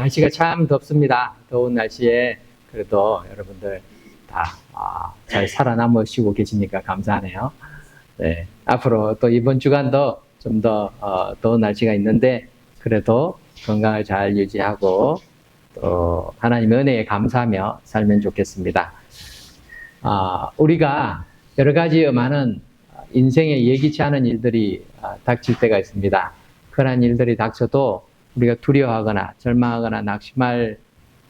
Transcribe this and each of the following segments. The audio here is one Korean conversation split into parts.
날씨가 참 덥습니다. 더운 날씨에 그래도 여러분들 다 잘 살아남으시고 계시니까 감사하네요. 네, 앞으로 또 이번 주간도 좀 더 더운 날씨가 있는데 그래도 건강을 잘 유지하고 또 하나님의 은혜에 감사하며 살면 좋겠습니다. 우리가 여러 가지 많은 인생에 예기치 않은 일들이 닥칠 때가 있습니다. 그러한 일들이 닥쳐도 우리가 두려워하거나 절망하거나 낙심할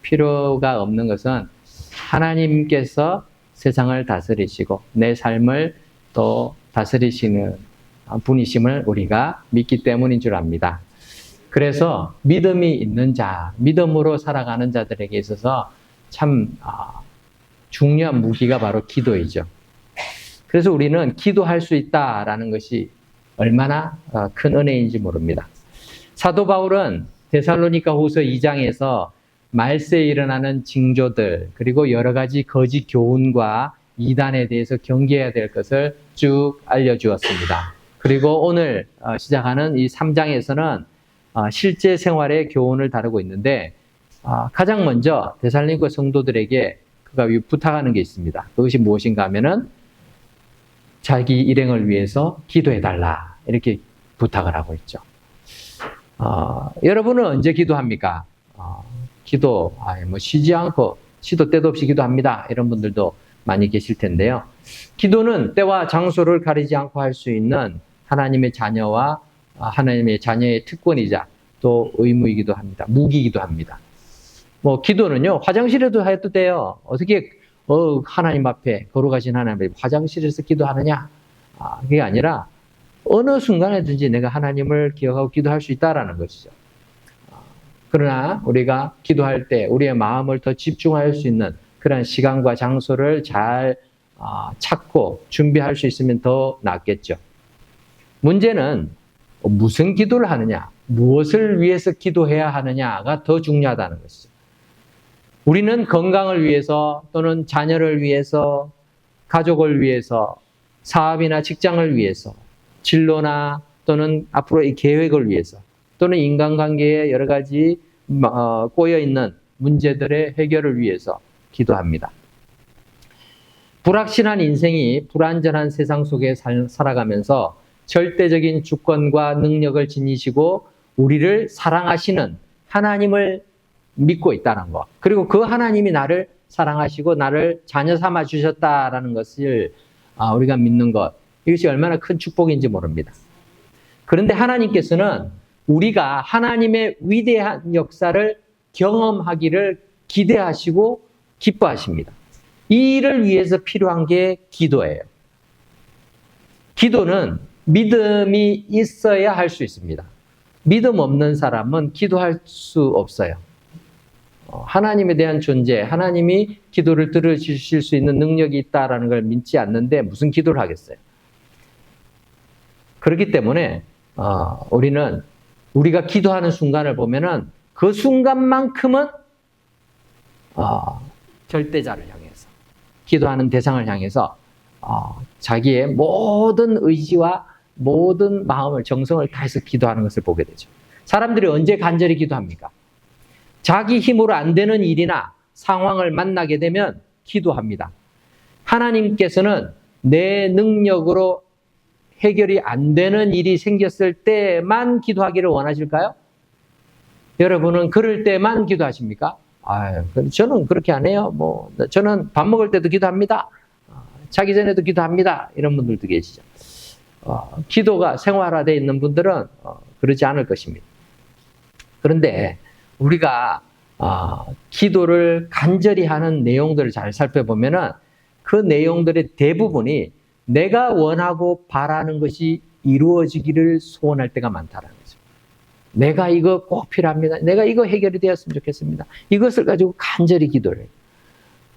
필요가 없는 것은 하나님께서 세상을 다스리시고 내 삶을 또 다스리시는 분이심을 우리가 믿기 때문인 줄 압니다. 그래서 믿음이 있는 자, 믿음으로 살아가는 자들에게 있어서 참 중요한 무기가 바로 기도이죠. 그래서 우리는 기도할 수 있다라는 것이 얼마나 큰 은혜인지 모릅니다. 사도 바울은 데살로니가 후서 2장에서 말세에 일어나는 징조들 그리고 여러 가지 거짓 교훈과 이단에 대해서 경계해야 될 것을 쭉 알려주었습니다. 그리고 오늘 시작하는 이 3장에서는 실제 생활의 교훈을 다루고 있는데 가장 먼저 데살로니가 성도들에게 그가 부탁하는 게 있습니다. 그것이 무엇인가 하면은 자기 일행을 위해서 기도해달라 이렇게 부탁을 하고 있죠. 여러분은 언제 기도합니까? 기도, 쉬지 않고, 시도 때도 없이 기도합니다. 이런 분들도 많이 계실 텐데요. 기도는 때와 장소를 가리지 않고 할 수 있는 하나님의 자녀와 하나님의 자녀의 특권이자 또 의무이기도 합니다. 무기이기도 합니다. 기도는요, 화장실에도 해도 돼요. 어떻게, 하나님 앞에, 걸어가신 하나님 앞에 화장실에서 기도하느냐? 그게 아니라, 어느 순간에든지 내가 하나님을 기억하고 기도할 수 있다라는 것이죠. 그러나 우리가 기도할 때 우리의 마음을 더 집중할 수 있는 그런 시간과 장소를 잘 찾고 준비할 수 있으면 더 낫겠죠. 문제는 무슨 기도를 하느냐, 무엇을 위해서 기도해야 하느냐가 더 중요하다는 것이죠. 우리는 건강을 위해서 또는 자녀를 위해서, 가족을 위해서, 사업이나 직장을 위해서, 진로나 또는 앞으로의 계획을 위해서 또는 인간관계에 여러 가지 꼬여있는 문제들의 해결을 위해서 기도합니다. 불확실한 인생이 불안전한 세상 속에 살아가면서 절대적인 주권과 능력을 지니시고 우리를 사랑하시는 하나님을 믿고 있다는 것, 그리고 그 하나님이 나를 사랑하시고 나를 자녀 삼아 주셨다라는 것을 우리가 믿는 것, 이것이 얼마나 큰 축복인지 모릅니다. 그런데 하나님께서는 우리가 하나님의 위대한 역사를 경험하기를 기대하시고 기뻐하십니다. 이 일을 위해서 필요한 게 기도예요. 기도는 믿음이 있어야 할 수 있습니다. 믿음 없는 사람은 기도할 수 없어요. 하나님에 대한 존재, 하나님이 기도를 들어주실 수 있는 능력이 있다는 걸 믿지 않는데 무슨 기도를 하겠어요? 그렇기 때문에 우리가 기도하는 순간을 보면은 그 순간만큼은 절대자를 향해서 기도하는 대상을 향해서 자기의 모든 의지와 모든 마음을 정성을 다해서 기도하는 것을 보게 되죠. 사람들이 언제 간절히 기도합니까? 자기 힘으로 안 되는 일이나 상황을 만나게 되면 기도합니다. 하나님께서는 내 능력으로 해결이 안 되는 일이 생겼을 때만 기도하기를 원하실까요? 여러분은 그럴 때만 기도하십니까? 저는 그렇게 안 해요. 저는 밥 먹을 때도 기도합니다. 자기 전에도 기도합니다. 이런 분들도 계시죠. 기도가 생활화되어 있는 분들은 그러지 않을 것입니다. 그런데 우리가 기도를 간절히 하는 내용들을 잘 살펴보면은 그 내용들의 대부분이 내가 원하고 바라는 것이 이루어지기를 소원할 때가 많다는 거죠. 내가 이거 꼭 필요합니다. 내가 이거 해결이 되었으면 좋겠습니다. 이것을 가지고 간절히 기도를 해요.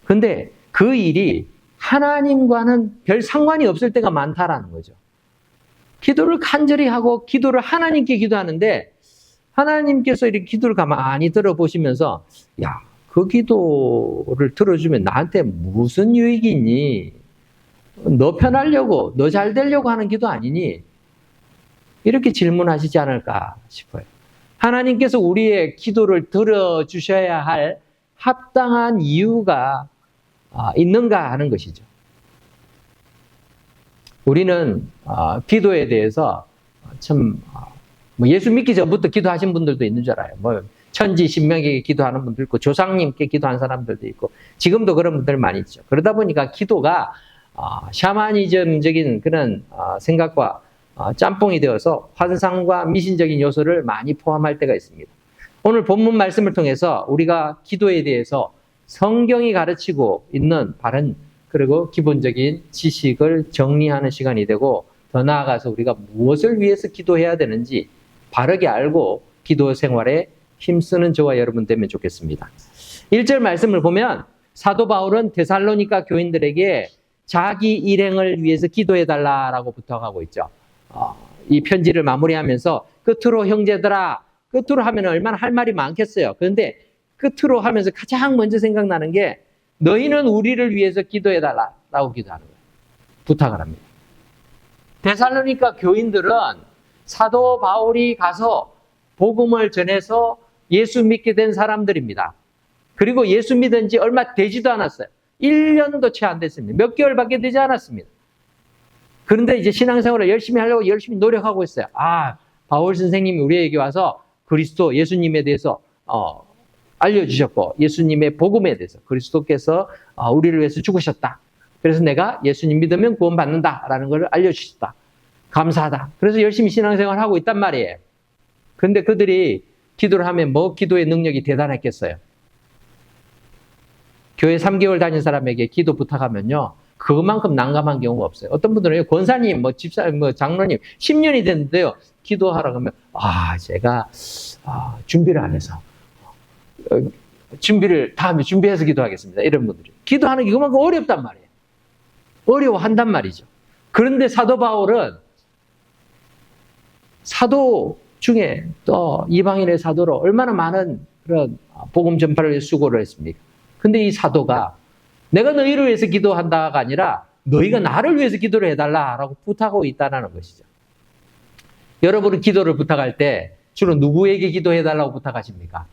그런데 그 일이 하나님과는 별 상관이 없을 때가 많다라는 거죠. 기도를 간절히 하고 기도를 하나님께 기도하는데 하나님께서 이렇게 기도를 가만히 들어보시면서 그 기도를 들어주면 나한테 무슨 유익이 있니? 너 편하려고, 너 잘 되려고 하는 기도 아니니? 이렇게 질문하시지 않을까 싶어요. 하나님께서 우리의 기도를 들어주셔야 할 합당한 이유가 있는가 하는 것이죠. 우리는 기도에 대해서 참 예수 믿기 전부터 기도하신 분들도 있는 줄 알아요. 천지 신명에게 기도하는 분도 있고 조상님께 기도한 사람들도 있고 지금도 그런 분들 많이 있죠. 그러다 보니까 기도가 샤머니즘적인 그런 생각과 짬뽕이 되어서 환상과 미신적인 요소를 많이 포함할 때가 있습니다. 오늘 본문 말씀을 통해서 우리가 기도에 대해서 성경이 가르치고 있는 바른 그리고 기본적인 지식을 정리하는 시간이 되고 더 나아가서 우리가 무엇을 위해서 기도해야 되는지 바르게 알고 기도 생활에 힘쓰는 저와 여러분 되면 좋겠습니다. 1절 말씀을 보면 사도 바울은 데살로니가 교인들에게 자기 일행을 위해서 기도해달라고 부탁하고 있죠. 이 편지를 마무리하면서 끝으로 형제들아, 끝으로 하면 얼마나 할 말이 많겠어요. 그런데 끝으로 하면서 가장 먼저 생각나는 게 너희는 우리를 위해서 기도해달라고 기도하는 거예요. 부탁을 합니다. 데살로니가 교인들은 사도 바울이 가서 복음을 전해서 예수 믿게 된 사람들입니다. 그리고 예수 믿은 지 얼마 되지도 않았어요. 1년도 채 안 됐습니다. 몇 개월밖에 되지 않았습니다. 그런데 이제 신앙생활을 열심히 하려고 열심히 노력하고 있어요. 바울 선생님이 우리에게 와서 그리스도 예수님에 대해서 알려주셨고 예수님의 복음에 대해서 그리스도께서 우리를 위해서 죽으셨다. 그래서 내가 예수님 믿으면 구원받는다라는 걸 알려주셨다. 감사하다. 그래서 열심히 신앙생활을 하고 있단 말이에요. 그런데 그들이 기도를 하면 기도의 능력이 대단했겠어요. 교회 3개월 다닌 사람에게 기도 부탁하면요. 그만큼 난감한 경우가 없어요. 어떤 분들은 권사님, 집사, 장로님 10년이 됐는데요. 기도하라고 하면 제가 준비를 안 해서 다음에 준비해서 기도하겠습니다. 이런 분들이. 기도하는 게 그만큼 어렵단 말이에요. 어려워한단 말이죠. 그런데 사도 바울은 사도 중에 또 이방인의 사도로 얼마나 많은 그런 복음 전파를 위해 수고를 했습니까? 근데 이 사도가 내가 너희를 위해서 기도한다가 아니라 너희가 나를 위해서 기도를 해달라라고 부탁하고 있다는 것이죠. 여러분은 기도를 부탁할 때 주로 누구에게 기도해달라고 부탁하십니까?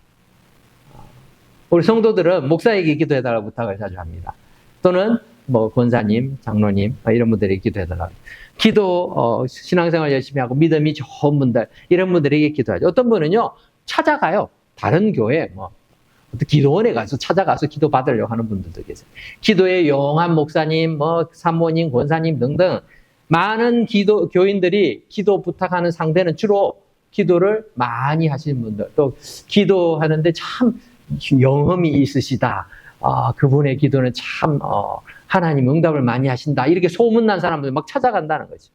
우리 성도들은 목사에게 기도해달라고 부탁을 자주 합니다. 또는 권사님, 장로님 이런 분들에게 기도해달라고. 신앙생활 열심히 하고 믿음이 좋은 분들 이런 분들에게 기도하죠. 어떤 분은요 찾아가요. 다른 교회 기도원에 가서 찾아가서 기도 받으려고 하는 분들도 계세요. 기도에 용한 목사님, 사모님, 권사님 등등 많은 교인들이 기도 부탁하는 상대는 주로 기도를 많이 하시는 분들, 또 기도하는데 참 영험이 있으시다. 그분의 기도는 참 하나님 응답을 많이 하신다. 이렇게 소문난 사람들 막 찾아간다는 거죠.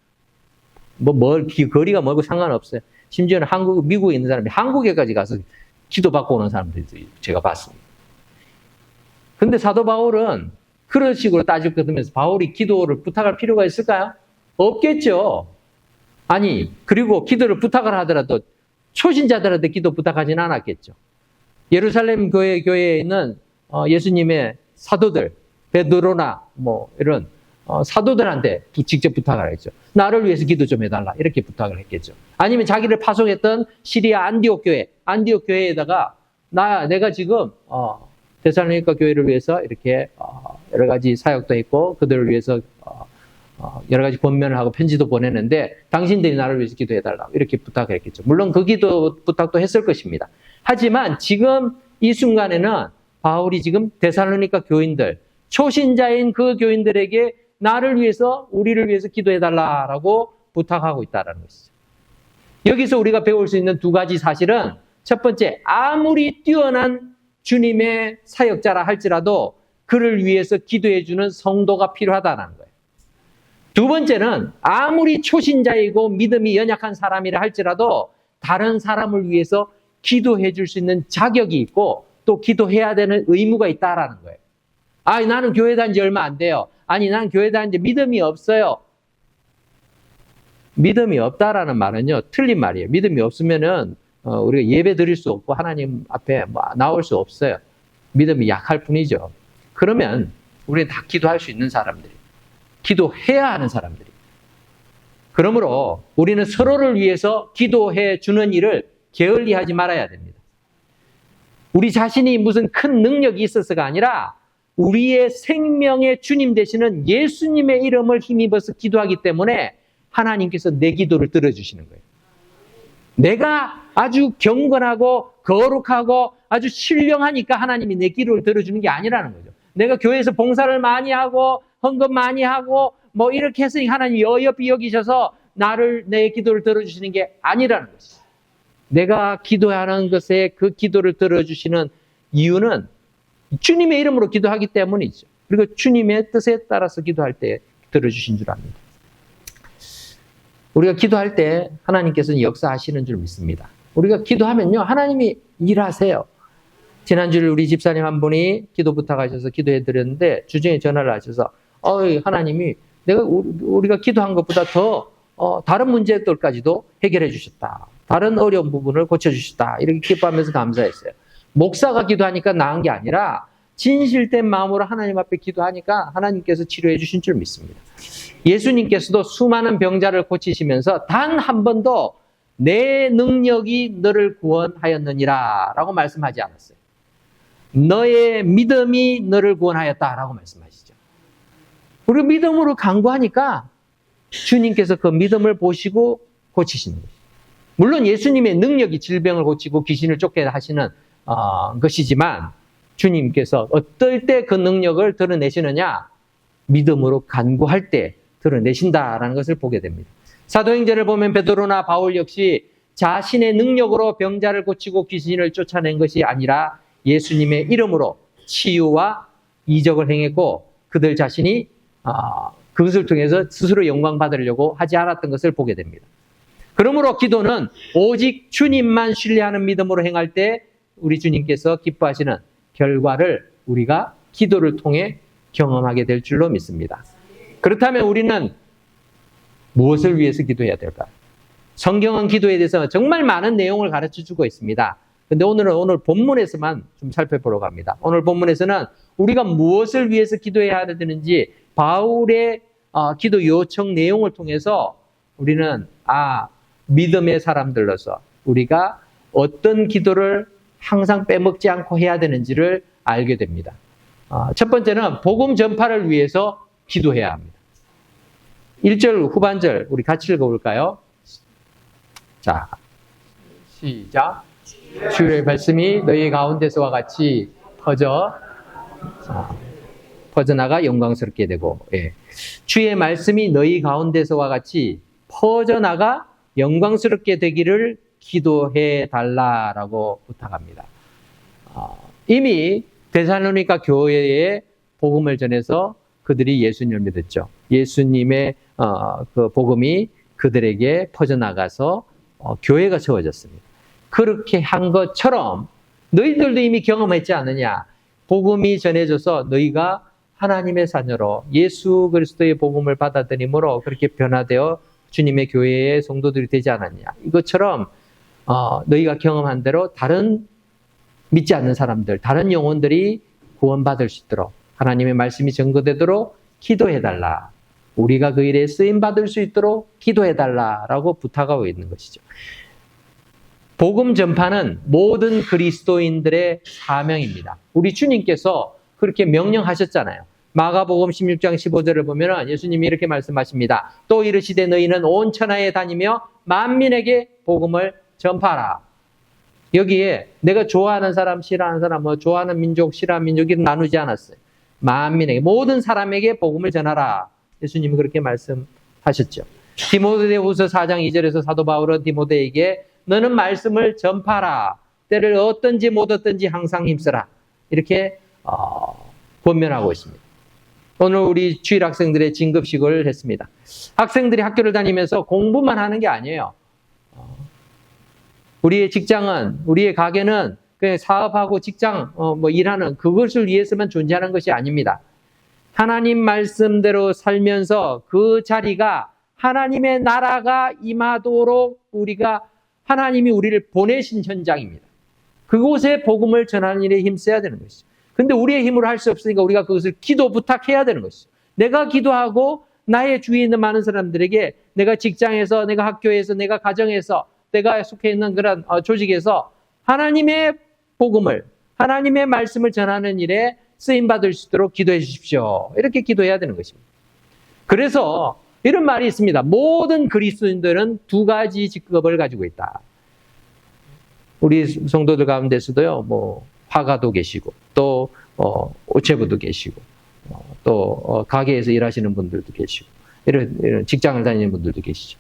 거리가 멀고 상관없어요. 심지어는 미국에 있는 사람이 한국에까지 가서 기도받고 오는 사람들도 제가 봤습니다. 근데 사도 바울은 그런 식으로 따지면서 바울이 기도를 부탁할 필요가 있을까요? 없겠죠. 그리고 기도를 부탁을 하더라도 초신자들한테 기도 부탁하지는 않았겠죠. 예루살렘 교회에 있는 예수님의 사도들, 베드로나 이런 사도들한테 직접 부탁을 했죠. 나를 위해서 기도 좀 해달라 이렇게 부탁을 했겠죠. 아니면 자기를 파송했던 시리아 안디옥 교회에다가 내가 지금 데살로니가 교회를 위해서 이렇게 여러 가지 사역도 했고 그들을 위해서 여러 가지 권면을 하고 편지도 보냈는데 당신들이 나를 위해서 기도해달라 이렇게 부탁을 했겠죠. 물론 그 기도 부탁도 했을 것입니다. 하지만 지금 이 순간에는 바울이 지금 데살로니가 교인들, 초신자인 그 교인들에게 나를 위해서, 우리를 위해서 기도해달라고 부탁하고 있다는 것이죠. 여기서 우리가 배울 수 있는 두 가지 사실은 첫 번째, 아무리 뛰어난 주님의 사역자라 할지라도 그를 위해서 기도해주는 성도가 필요하다는 거예요. 두 번째는 아무리 초신자이고 믿음이 연약한 사람이라 할지라도 다른 사람을 위해서 기도해 줄 수 있는 자격이 있고 또 기도해야 되는 의무가 있다라는 거예요. 나는 교회 다닌 지 얼마 안 돼요. 나는 교회 다닌 지 믿음이 없어요. 믿음이 없다라는 말은요, 틀린 말이에요. 믿음이 없으면은 우리가 예배 드릴 수 없고 하나님 앞에 나올 수 없어요. 믿음이 약할 뿐이죠. 그러면 우리는 다 기도할 수 있는 사람들이, 기도해야 하는 사람들이. 그러므로 우리는 서로를 위해서 기도해 주는 일을 게을리하지 말아야 됩니다. 우리 자신이 무슨 큰 능력이 있어서가 아니라 우리의 생명의 주님 되시는 예수님의 이름을 힘입어서 기도하기 때문에 하나님께서 내 기도를 들어주시는 거예요. 내가 아주 경건하고 거룩하고 아주 신령하니까 하나님이 내 기도를 들어주는 게 아니라는 거죠. 내가 교회에서 봉사를 많이 하고 헌금 많이 하고 뭐 이렇게 했으니 하나님이 어여삐 여기셔서 내 기도를 들어주시는 게 아니라는 거죠. 내가 기도하는 것에 그 기도를 들어주시는 이유는 주님의 이름으로 기도하기 때문이죠. 그리고 주님의 뜻에 따라서 기도할 때 들어주신 줄 압니다. 우리가 기도할 때 하나님께서는 역사하시는 줄 믿습니다. 우리가 기도하면요, 하나님이 일하세요. 지난주에 우리 집사님 한 분이 기도 부탁하셔서 기도해 드렸는데 주중에 전화를 하셔서 하나님이 우리가 기도한 것보다 더 다른 문제들까지도 해결해 주셨다. 다른 어려운 부분을 고쳐주셨다. 이렇게 기뻐하면서 감사했어요. 목사가 기도하니까 나은 게 아니라 진실된 마음으로 하나님 앞에 기도하니까 하나님께서 치료해 주신 줄 믿습니다. 예수님께서도 수많은 병자를 고치시면서 단 한 번도 내 능력이 너를 구원하였느니라 라고 말씀하지 않았어요. 너의 믿음이 너를 구원하였다 라고 말씀하시죠. 우리 믿음으로 간구하니까 주님께서 그 믿음을 보시고 고치시는 거예요. 물론 예수님의 능력이 질병을 고치고 귀신을 쫓게 하시는 것이지만 주님께서 어떨 때 그 능력을 드러내시느냐? 믿음으로 간구할 때 드러내신다라는 것을 보게 됩니다. 사도행전을 보면 베드로나 바울 역시 자신의 능력으로 병자를 고치고 귀신을 쫓아낸 것이 아니라 예수님의 이름으로 치유와 이적을 행했고 그들 자신이 그것을 통해서 스스로 영광 받으려고 하지 않았던 것을 보게 됩니다. 그러므로 기도는 오직 주님만 신뢰하는 믿음으로 행할 때 우리 주님께서 기뻐하시는 결과를 우리가 기도를 통해 경험하게 될 줄로 믿습니다. 그렇다면 우리는 무엇을 위해서 기도해야 될까요? 성경은 기도에 대해서 정말 많은 내용을 가르쳐주고 있습니다. 근데 오늘 본문에서만 좀 살펴보러 갑니다. 오늘 본문에서는 우리가 무엇을 위해서 기도해야 되는지 바울의 기도 요청 내용을 통해서 우리는 믿음의 사람들로서 우리가 어떤 기도를 항상 빼먹지 않고 해야 되는지를 알게 됩니다. 첫 번째는 복음 전파를 위해서 기도해야 합니다. 1절 후반절 우리 같이 읽어볼까요? 자, 시작. 주의 말씀이 너희 가운데서와 같이 퍼져나가 영광스럽게 되고, 주의 말씀이 너희 가운데서와 같이 퍼져나가 영광스럽게 되기를 기도해 달라라고 부탁합니다. 이미 데살로니가 교회에 복음을 전해서 그들이 예수님을 믿었죠. 예수님의 그 복음이 그들에게 퍼져나가서 교회가 세워졌습니다. 그렇게 한 것처럼 너희들도 이미 경험했지 않느냐? 복음이 전해져서 너희가 하나님의 자녀로 예수 그리스도의 복음을 받아들임으로 그렇게 변화되어 주님의 교회의 성도들이 되지 않았냐? 이것처럼 너희가 경험한 대로 다른 믿지 않는 사람들, 다른 영혼들이 구원받을 수 있도록 하나님의 말씀이 증거되도록 기도해달라. 우리가 그 일에 쓰임받을 수 있도록 기도해달라라고 부탁하고 있는 것이죠. 복음 전파는 모든 그리스도인들의 사명입니다. 우리 주님께서 그렇게 명령하셨잖아요. 마가복음 16장 15절을 보면 예수님이 이렇게 말씀하십니다. 또 이르시되 너희는 온 천하에 다니며 만민에게 복음을 전파하라. 여기에 내가 좋아하는 사람, 싫어하는 사람, 좋아하는 민족, 싫어하는 민족 이렇게 나누지 않았어요. 만민에게, 모든 사람에게 복음을 전하라. 예수님이 그렇게 말씀하셨죠. 디모데후서 4장 2절에서 사도 바울은 디모데에게 너는 말씀을 전파하라. 때를 얻든지 못 얻든지 항상 힘쓰라. 이렇게 권면하고 있습니다. 오늘 우리 주일 학생들의 진급식을 했습니다. 학생들이 학교를 다니면서 공부만 하는 게 아니에요. 우리의 직장은, 우리의 가게는 그냥 사업하고 직장, 일하는 그것을 위해서만 존재하는 것이 아닙니다. 하나님 말씀대로 살면서 그 자리가 하나님의 나라가 임하도록 하나님이 우리를 보내신 현장입니다. 그곳에 복음을 전하는 일에 힘써야 되는 것이죠. 근데 우리의 힘으로 할 수 없으니까 우리가 그것을 기도 부탁해야 되는 것이죠. 내가 기도하고 나의 주위에 있는 많은 사람들에게 내가 직장에서, 내가 학교에서, 내가 가정에서 내가 속해 있는 그런 조직에서 하나님의 복음을, 하나님의 말씀을 전하는 일에 쓰임받을 수 있도록 기도해 주십시오. 이렇게 기도해야 되는 것입니다. 그래서 이런 말이 있습니다. 모든 그리스도인들은 두 가지 직업을 가지고 있다. 우리 성도들 가운데서도요, 뭐 화가도 계시고 또 오체부도 계시고 또 가게에서 일하시는 분들도 계시고 이런 직장을 다니는 분들도 계시죠.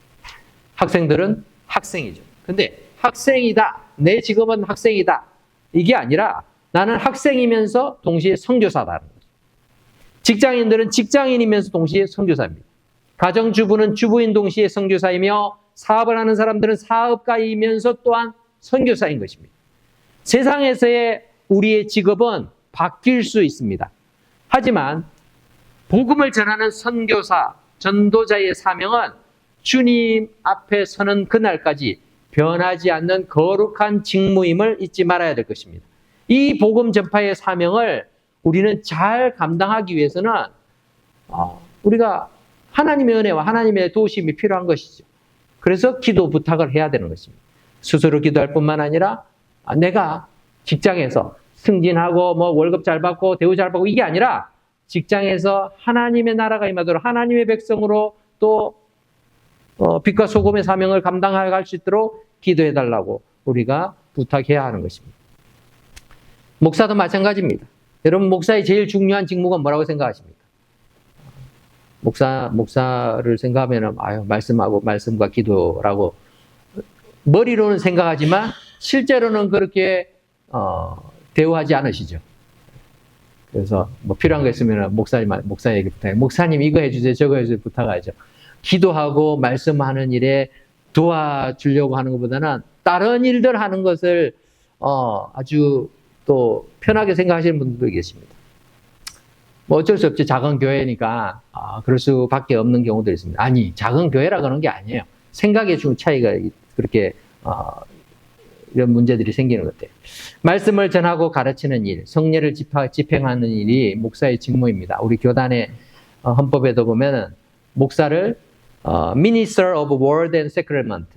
학생들은 학생이죠. 근데 학생이다, 내 직업은 학생이다, 이게 아니라 나는 학생이면서 동시에 선교사다는 거죠. 직장인들은 직장인이면서 동시에 선교사입니다. 가정주부는 주부인 동시에 선교사이며 사업을 하는 사람들은 사업가이면서 또한 선교사인 것입니다. 세상에서의 우리의 직업은 바뀔 수 있습니다. 하지만 복음을 전하는 선교사, 전도자의 사명은 주님 앞에 서는 그날까지 변하지 않는 거룩한 직무임을 잊지 말아야 될 것입니다. 이 복음 전파의 사명을 우리는 잘 감당하기 위해서는 우리가 하나님의 은혜와 하나님의 도우심이 필요한 것이죠. 그래서 기도 부탁을 해야 되는 것입니다. 스스로 기도할 뿐만 아니라 내가 직장에서 승진하고 뭐 월급 잘 받고 대우 잘 받고 이게 아니라 직장에서 하나님의 나라가 임하도록 하나님의 백성으로 또 빛과 소금의 사명을 감당할 수 있도록 기도해달라고 우리가 부탁해야 하는 것입니다. 목사도 마찬가지입니다. 여러분, 목사의 제일 중요한 직무가 뭐라고 생각하십니까? 목사를 생각하면 말씀하고 말씀과 기도라고 머리로는 생각하지만 실제로는 그렇게 대우하지 않으시죠. 그래서 뭐 필요한 거 있으면 목사에게 부탁해요. 목사님 이거 해주세요, 저거 해주세요 부탁하죠. 기도하고 말씀하는 일에 도와주려고 하는 것보다는 다른 일들 하는 것을 아주 또 편하게 생각하시는 분들도 계십니다. 뭐 어쩔 수 없죠. 작은 교회니까 그럴 수밖에 없는 경우도 있습니다. 아니, 작은 교회라 그런 게 아니에요. 생각의 차이가 그렇게 이런 문제들이 생기는 것 같아요. 말씀을 전하고 가르치는 일, 성례를 집행하는 일이 목사의 직무입니다. 우리 교단의 헌법에도 보면은 목사를 Minister of Word and Sacrament,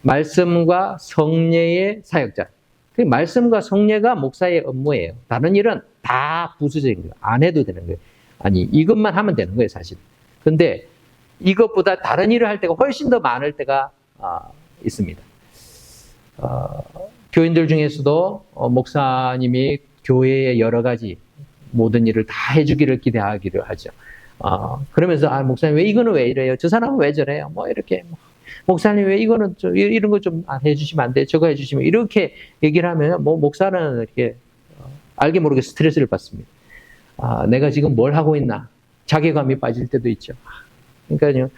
말씀과 성례의 사역자. 그 말씀과 성례가 목사의 업무예요. 다른 일은 다 부수적인 거예요. 안 해도 되는 거예요. 아니, 이것만 하면 되는 거예요, 사실. 근데 이것보다 다른 일을 할 때가 훨씬 더 많을 때가 있습니다. 교인들 중에서도 목사님이 교회의 여러 가지 모든 일을 다 해주기를 기대하기를 하죠. 그러면서 목사님 이거는 왜 이래요? 저 사람은 왜 저래요? 뭐 이렇게 목사님 왜 이거는 이런 거 좀 해주시면 안 돼요? 저거 해주시면 이렇게 얘기를 하면 목사는 이렇게 알게 모르게 스트레스를 받습니다. 내가 지금 뭘 하고 있나? 자괴감이 빠질 때도 있죠. 그러니까요,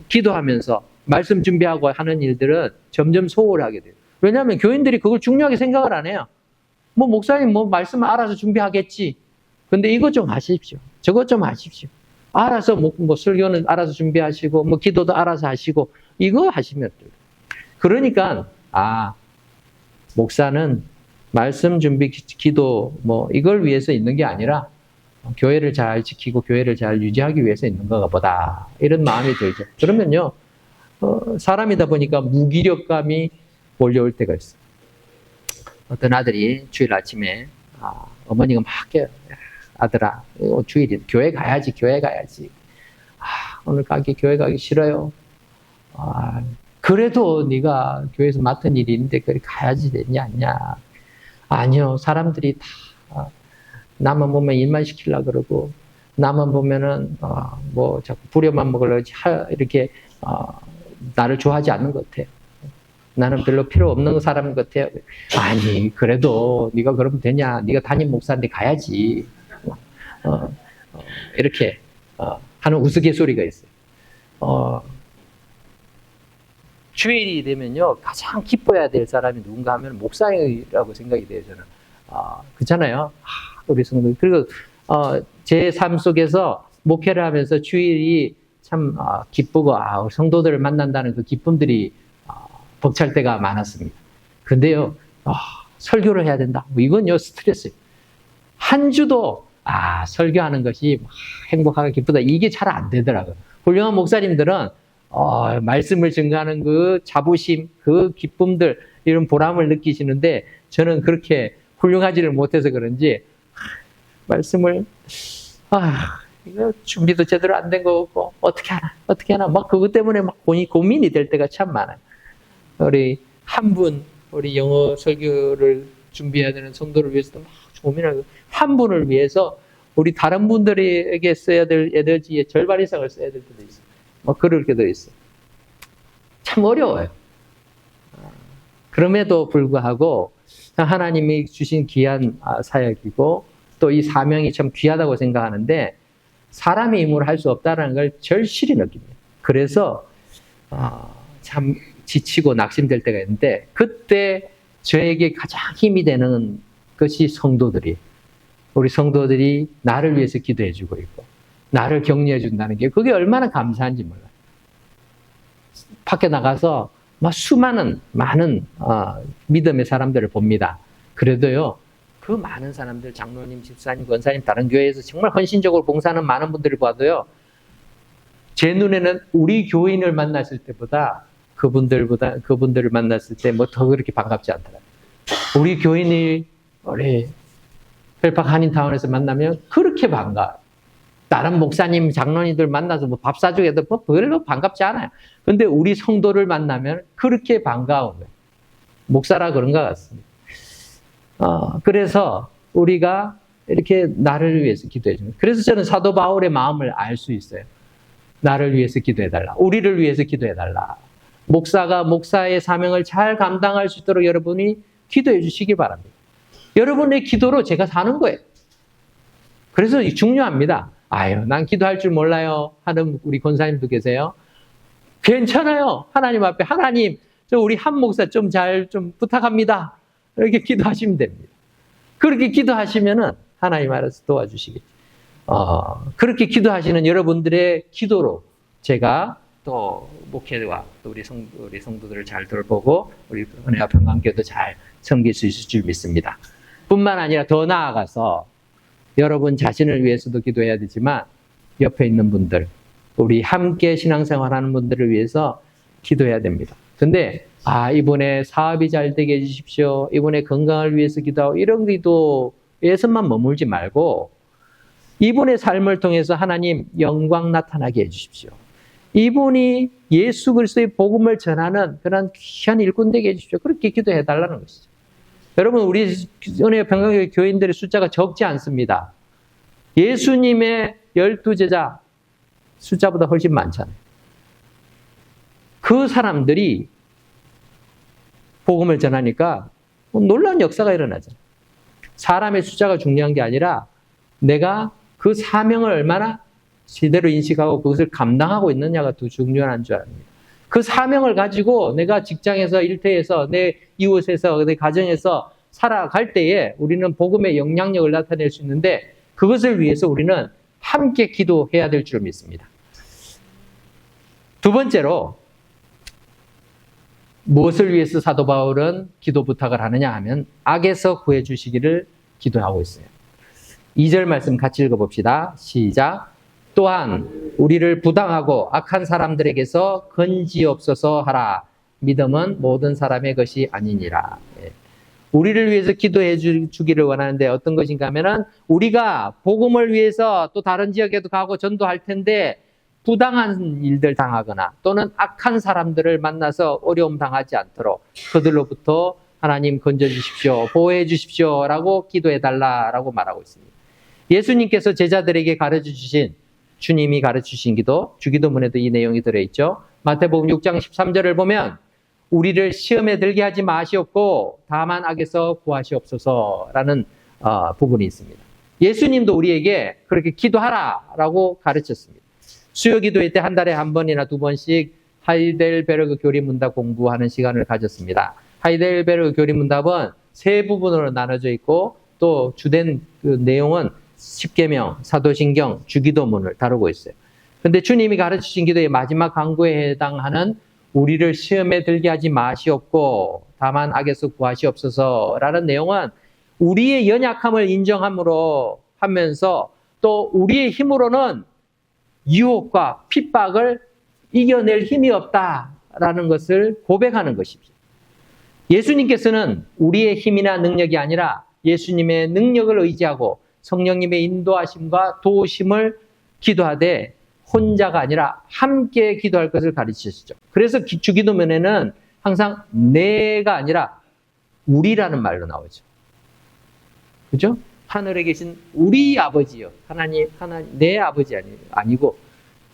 기도하면서 말씀 준비하고 하는 일들은 점점 소홀하게 돼요. 왜냐하면 교인들이 그걸 중요하게 생각을 안 해요. 뭐 목사님 말씀 알아서 준비하겠지. 근데 이것 좀 하십시오. 저것 좀 하십시오. 알아서 뭐 설교는 알아서 준비하시고 뭐 기도도 알아서 하시고 이거 하시면 돼요. 그러니까 목사는 말씀 준비, 기도 뭐 이걸 위해서 있는 게 아니라 교회를 잘 지키고 교회를 잘 유지하기 위해서 있는 건가 보다, 이런 마음이 들죠. 그러면요, 사람이다 보니까 무기력감이 몰려올 때가 있어요. 어떤 아들이 주일 아침에 어머니가 막 깨요. 아들아, 주일이 교회 가야지. 오늘 교회 가기 싫어요. 그래도 네가 교회에서 맡은 일이 있는데 그래 가야지 되냐 않냐. 아니요, 사람들이 다 나만 보면 일만 시키려고 그러고 나만 보면은 뭐 자꾸 부려만 먹으려고 이렇게 나를 좋아하지 않는 것 같아요. 나는 별로 필요 없는 사람 같아요. 아니, 그래도 네가 그러면 되냐? 네가 담임 목사인데 가야지. 이렇게 하는 우스갯소리가 있어요. 주일이 되면요, 가장 기뻐해야 될 사람이 누군가 하면 목사이라고 생각이 돼요, 저는. 그렇잖아요. 우리 성도. 그리고 제 삶 속에서 목회를 하면서 주일이 참 기쁘고 성도들을 만난다는 그 기쁨들이 벅찰 때가 많았습니다. 근데요, 설교를 해야 된다. 이건요, 스트레스예요. 한 주도 설교하는 것이 행복하고 기쁘다. 이게 잘 안 되더라고요. 훌륭한 목사님들은 말씀을 증거하는 그 자부심, 그 기쁨들, 이런 보람을 느끼시는데 저는 그렇게 훌륭하지를 못해서 그런지 말씀을 이거 준비도 제대로 안 된 거고 어떻게 하나 막 그것 때문에 막 고민이 될 때가 참 많아요. 우리 영어 설교를 준비해야 되는 성도를 위해서도 막 고민하고, 한 분을 위해서 우리 다른 분들에게 써야 될 에너지의 절반 이상을 써야 될 때도 있어요. 막 그럴 때도 있어요. 참 어려워요. 그럼에도 불구하고 하나님이 주신 귀한 사역이고 또 이 사명이 참 귀하다고 생각하는데 사람의 힘으로 할 수 없다는 걸 절실히 느낍니다. 그래서 참 지치고 낙심될 때가 있는데 그때 저에게 가장 힘이 되는 것이 우리 성도들이 나를 위해서 기도해 주고 있고 나를 격려해 준다는 게 그게 얼마나 감사한지 몰라요. 밖에 나가서 막 많은 믿음의 사람들을 봅니다. 그래도요, 그 많은 사람들, 장로님, 집사님, 권사님, 다른 교회에서 정말 헌신적으로 봉사하는 많은 분들을 봐도요, 제 눈에는 우리 교인을 만났을 때보다 그분들을 만났을 때 뭐 더 그렇게 반갑지 않더라고요. 우리 교인이 우리 펠팍 한인타운에서 만나면 그렇게 반가워요. 다른 목사님, 장로님들 만나서 뭐 밥 사주게 해도 뭐 별로 반갑지 않아요. 근데 우리 성도를 만나면 그렇게 반가운 거예요. 목사라 그런 것 같습니다. 그래서 우리가 이렇게 나를 위해서 기도해 주는. 그래서 저는 사도 바울의 마음을 알 수 있어요. 나를 위해서 기도해 달라. 우리를 위해서 기도해 달라. 목사가 목사의 사명을 잘 감당할 수 있도록 여러분이 기도해 주시기 바랍니다. 여러분의 기도로 제가 사는 거예요. 그래서 중요합니다. 난 기도할 줄 몰라요 하는 우리 권사님도 계세요. 괜찮아요. 하나님 앞에 하나님, 우리 한 목사 좀 부탁합니다. 이렇게 기도하시면 됩니다. 그렇게 기도하시면은 하나님 알아서 도와주시겠죠. 그렇게 기도하시는 여러분들의 기도로 제가 또 목회와 또 우리 성도들을 잘 돌보고 우리 은혜와 평강교회도 잘 섬길 수 있을 줄 믿습니다. 뿐만 아니라 더 나아가서 여러분 자신을 위해서도 기도해야 되지만 옆에 있는 분들, 우리 함께 신앙생활하는 분들을 위해서 기도해야 됩니다. 근데 이분의 사업이 잘 되게 해주십시오. 이분의 건강을 위해서 기도하고 이런 기도에서만 머물지 말고 이분의 삶을 통해서 하나님 영광 나타나게 해주십시오. 이분이 예수 그리스도의 복음을 전하는 그런 귀한 일꾼 되게 해주십시오. 그렇게 기도해달라는 것이죠. 여러분, 우리 은혜의 평강교회 교인들의 숫자가 적지 않습니다. 예수님의 12제자 숫자보다 훨씬 많잖아요. 그 사람들이 복음을 전하니까 놀라운 역사가 일어나잖아요. 사람의 숫자가 중요한 게 아니라 내가 그 사명을 얼마나 제대로 인식하고 그것을 감당하고 있느냐가 더 중요한 줄 압니다. 그 사명을 가지고 내가 직장에서, 일터에서, 내 이웃에서, 내 가정에서 살아갈 때에 우리는 복음의 영향력을 나타낼 수 있는데 그것을 위해서 우리는 함께 기도해야 될 줄 믿습니다. 두 번째로 무엇을 위해서 사도 바울은 기도 부탁을 하느냐 하면 악에서 구해주시기를 기도하고 있어요. 2절 말씀 같이 읽어봅시다. 시작. 또한 우리를 부당하고 악한 사람들에게서 건지옵소서 하라. 믿음은 모든 사람의 것이 아니니라. 우리를 위해서 기도해 주기를 원하는데 어떤 것인가 하면은 우리가 복음을 위해서 또 다른 지역에도 가고 전도할 텐데 부당한 일들 당하거나 또는 악한 사람들을 만나서 어려움 당하지 않도록 그들로부터 하나님 건져주십시오, 보호해 주십시오 라고 기도해달라라고 말하고 있습니다. 예수님께서 제자들에게 가르쳐주신, 주님이 가르쳐주신 기도, 주기도문에도 이 내용이 들어있죠. 마태복음 6장 13절을 보면 우리를 시험에 들게 하지 마시옵고 다만 악에서 구하시옵소서라는 부분이 있습니다. 예수님도 우리에게 그렇게 기도하라라고 가르쳤습니다. 수요 기도회 때 한 달에 한 번이나 두 번씩 하이델베르그 교리문답 공부하는 시간을 가졌습니다. 하이델베르그 교리문답은 세 부분으로 나눠져 있고 또 주된 그 내용은 십계명, 사도신경, 주기도문을 다루고 있어요. 근데 주님이 가르치신 기도의 마지막 강구에 해당하는 우리를 시험에 들게 하지 마시옵고 다만 악에서 구하시옵소서라는 내용은 우리의 연약함을 인정함으로 하면서 또 우리의 힘으로는 유혹과 핍박을 이겨낼 힘이 없다라는 것을 고백하는 것입니다. 예수님께서는 우리의 힘이나 능력이 아니라 예수님의 능력을 의지하고 성령님의 인도하심과 도우심을 기도하되 혼자가 아니라 함께 기도할 것을 가르치셨죠. 그래서 주기도문에는 항상 내가 아니라 우리라는 말로 나오죠. 그죠? 하늘에 계신 우리 아버지요. 하나님, 내 아버지 아니고,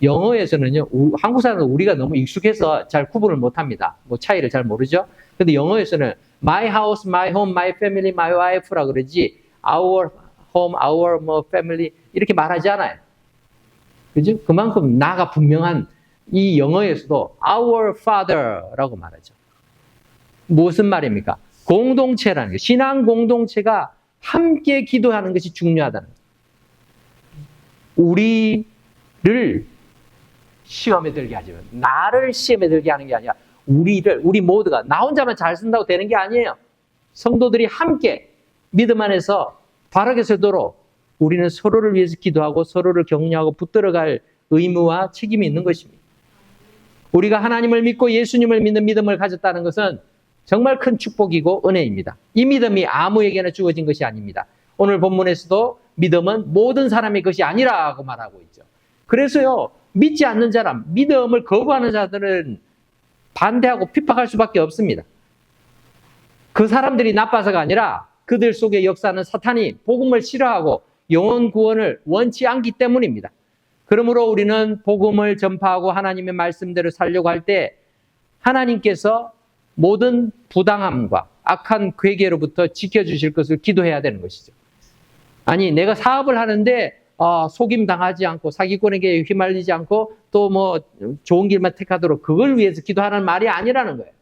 영어에서는요, 한국 사람은 우리가 너무 익숙해서 잘 구분을 못 합니다. 뭐 차이를 잘 모르죠? 근데 영어에서는 my house, my home, my family, my wife라 그러지, our home, our family, 이렇게 말하지 않아요. 그죠? 그만큼 나가 분명한 이 영어에서도 our father라고 말하죠. 무슨 말입니까? 공동체라는 게, 신앙 공동체가 함께 기도하는 것이 중요하다는 거예요. 우리를 시험에 들게 하지 마. 나를 시험에 들게 하는 게 아니라 우리 모두가 나 혼자만 잘 쓴다고 되는 게 아니에요. 성도들이 함께 믿음 안에서 바르게 서도록 우리는 서로를 위해서 기도하고 서로를 격려하고 붙들어갈 의무와 책임이 있는 것입니다. 우리가 하나님을 믿고 예수님을 믿는 믿음을 가졌다는 것은 정말 큰 축복이고 은혜입니다. 이 믿음이 아무에게나 주어진 것이 아닙니다. 오늘 본문에서도 믿음은 모든 사람의 것이 아니라고 말하고 있죠. 그래서요, 믿지 않는 사람, 믿음을 거부하는 자들은 반대하고 핍박할 수밖에 없습니다. 그 사람들이 나빠서가 아니라 그들 속에 역사하는 사탄이 복음을 싫어하고 영혼 구원을 원치 않기 때문입니다. 그러므로 우리는 복음을 전파하고 하나님의 말씀대로 살려고 할 때 하나님께서 모든 부당함과 악한 괴계로부터 지켜주실 것을 기도해야 되는 것이죠. 아니, 내가 사업을 하는데 속임 당하지 않고 사기꾼에게 휘말리지 않고 또 뭐 좋은 길만 택하도록 그걸 위해서 기도하는 말이 아니라는 거예요.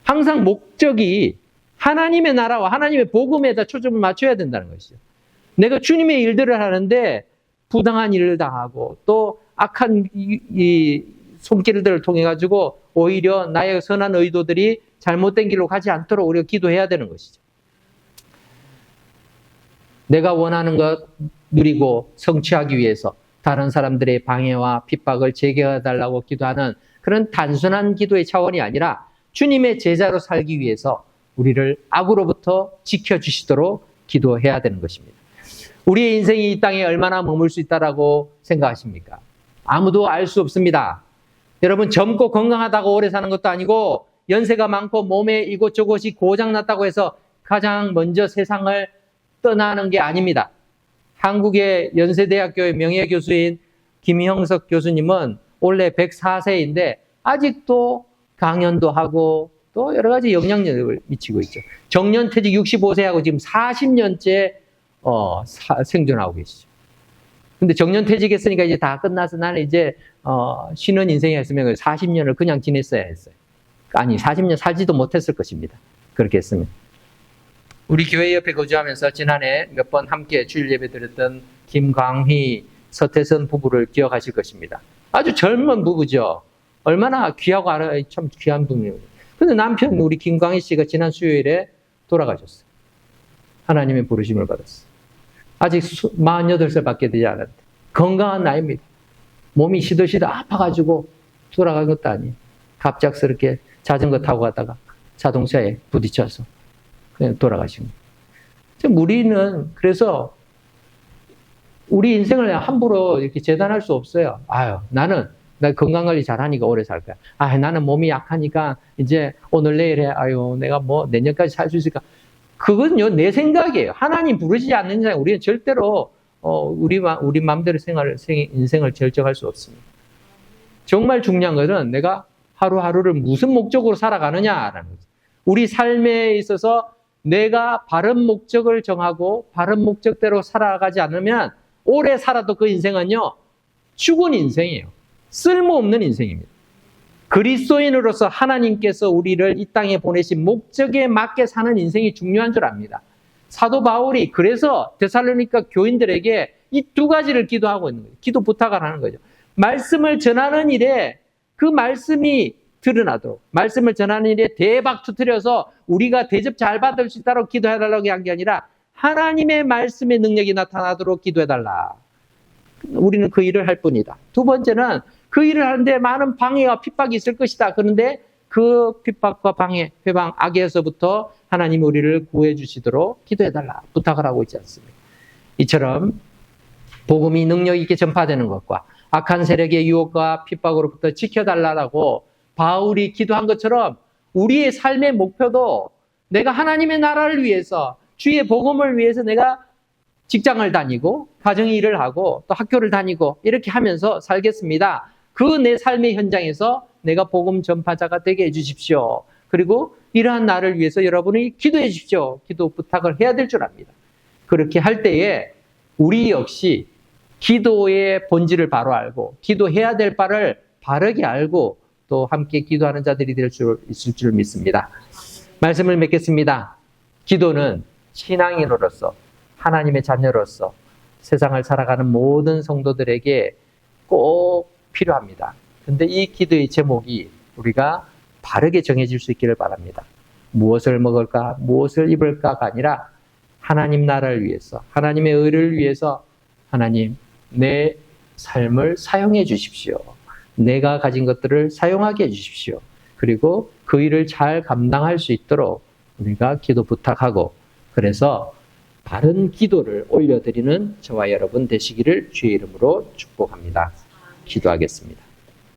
항상 목적이 하나님의 나라와 하나님의 복음에다 초점을 맞춰야 된다는 것이죠. 내가 주님의 일들을 하는데 부당한 일을 당하고 또 악한 이 손길들을 통해 가지고 오히려 나의 선한 의도들이 잘못된 길로 가지 않도록 우리가 기도해야 되는 것이죠. 내가 원하는 것 누리고 성취하기 위해서 다른 사람들의 방해와 핍박을 제거해달라고 기도하는 그런 단순한 기도의 차원이 아니라 주님의 제자로 살기 위해서 우리를 악으로부터 지켜주시도록 기도해야 되는 것입니다. 우리의 인생이 이 땅에 얼마나 머물 수 있다라고 생각하십니까? 아무도 알 수 없습니다. 여러분, 젊고 건강하다고 오래 사는 것도 아니고 연세가 많고 몸에 이곳저곳이 고장났다고 해서 가장 먼저 세상을 떠나는 게 아닙니다. 한국의 연세대학교의 명예교수인 김형석 교수님은 원래 104세인데 아직도 강연도 하고 또 여러 가지 영향력을 미치고 있죠. 정년퇴직 65세하고 지금 40년째 생존하고 계시죠. 근데 정년퇴직했으니까 이제 다 끝나서 나는 이제 쉬는 인생이었으면 40년을 그냥 지냈어야 했어요. 아니, 40년 살지도 못했을 것입니다. 그렇게 했으면. 우리 교회 옆에 거주하면서 지난해 몇 번 함께 주일 예배 드렸던 김광희, 서태선 부부를 기억하실 것입니다. 아주 젊은 부부죠. 얼마나 귀하고 참 귀한 분이에요. 근데 남편 우리 김광희 씨가 지난 수요일에 돌아가셨어요. 하나님의 부르심을 받았어요. 아직 48살밖에 되지 않았는데 건강한 나이입니다. 몸이 시들시들 아파가지고 돌아간 것도 아니에요. 갑작스럽게 자전거 타고 가다가 자동차에 부딪혀서 그냥 돌아가신 거예요. 우리는 그래서 우리 인생을 함부로 이렇게 재단할 수 없어요. 나 건강관리 잘하니까 오래 살 거야. 나는 몸이 약하니까 이제 오늘 내일 해. 내가 뭐 내년까지 살 수 있을까? 그건요, 내 생각이에요. 하나님 부르시지 않는 이상 우리는 절대로 우리 마음대로 인생을 결정할 수 없습니다. 정말 중요한 것은 내가 하루하루를 무슨 목적으로 살아가느냐라는 거죠. 우리 삶에 있어서 내가 바른 목적을 정하고 바른 목적대로 살아가지 않으면 오래 살아도 그 인생은요, 죽은 인생이에요. 쓸모없는 인생입니다. 그리스도인으로서 하나님께서 우리를 이 땅에 보내신 목적에 맞게 사는 인생이 중요한 줄 압니다. 사도 바울이 그래서 데살로니가 교인들에게 이 두 가지를 기도하고 있는 거예요. 기도 부탁을 하는 거죠. 말씀을 전하는 일에 그 말씀이 드러나도록, 말씀을 전하는 일에 대박 터뜨려서 우리가 대접 잘 받을 수 있도록 기도해달라고 한 게 아니라 하나님의 말씀의 능력이 나타나도록 기도해달라. 우리는 그 일을 할 뿐이다. 두 번째는 그 일을 하는데 많은 방해와 핍박이 있을 것이다. 그런데 그 핍박과 방해, 회방, 악에서부터 하나님이 우리를 구해 주시도록 기도해달라 부탁을 하고 있지 않습니까? 이처럼 복음이 능력 있게 전파되는 것과 악한 세력의 유혹과 핍박으로부터 지켜달라고 바울이 기도한 것처럼 우리의 삶의 목표도 내가 하나님의 나라를 위해서, 주의 복음을 위해서 내가 직장을 다니고 가정의 일을 하고 또 학교를 다니고 이렇게 하면서 살겠습니다. 그 내 삶의 현장에서 내가 복음 전파자가 되게 해주십시오. 그리고 이러한 나를 위해서 여러분이 기도해 주십시오. 기도 부탁을 해야 될 줄 압니다. 그렇게 할 때에 우리 역시 기도의 본질을 바로 알고 기도해야 될 바를 바르게 알고 또 함께 기도하는 자들이 될 수 있을 줄 믿습니다. 말씀을 맺겠습니다. 기도는 신앙인으로서 하나님의 자녀로서 세상을 살아가는 모든 성도들에게 꼭 필요합니다. 그런데 이 기도의 제목이 우리가 바르게 정해질 수 있기를 바랍니다. 무엇을 먹을까, 무엇을 입을까가 아니라 하나님 나라를 위해서, 하나님의 의를 위해서 하나님 내 삶을 사용해 주십시오. 내가 가진 것들을 사용하게 해 주십시오. 그리고 그 일을 잘 감당할 수 있도록 우리가 기도 부탁하고 그래서 바른 기도를 올려드리는 저와 여러분 되시기를 주의 이름으로 축복합니다. 기도하겠습니다.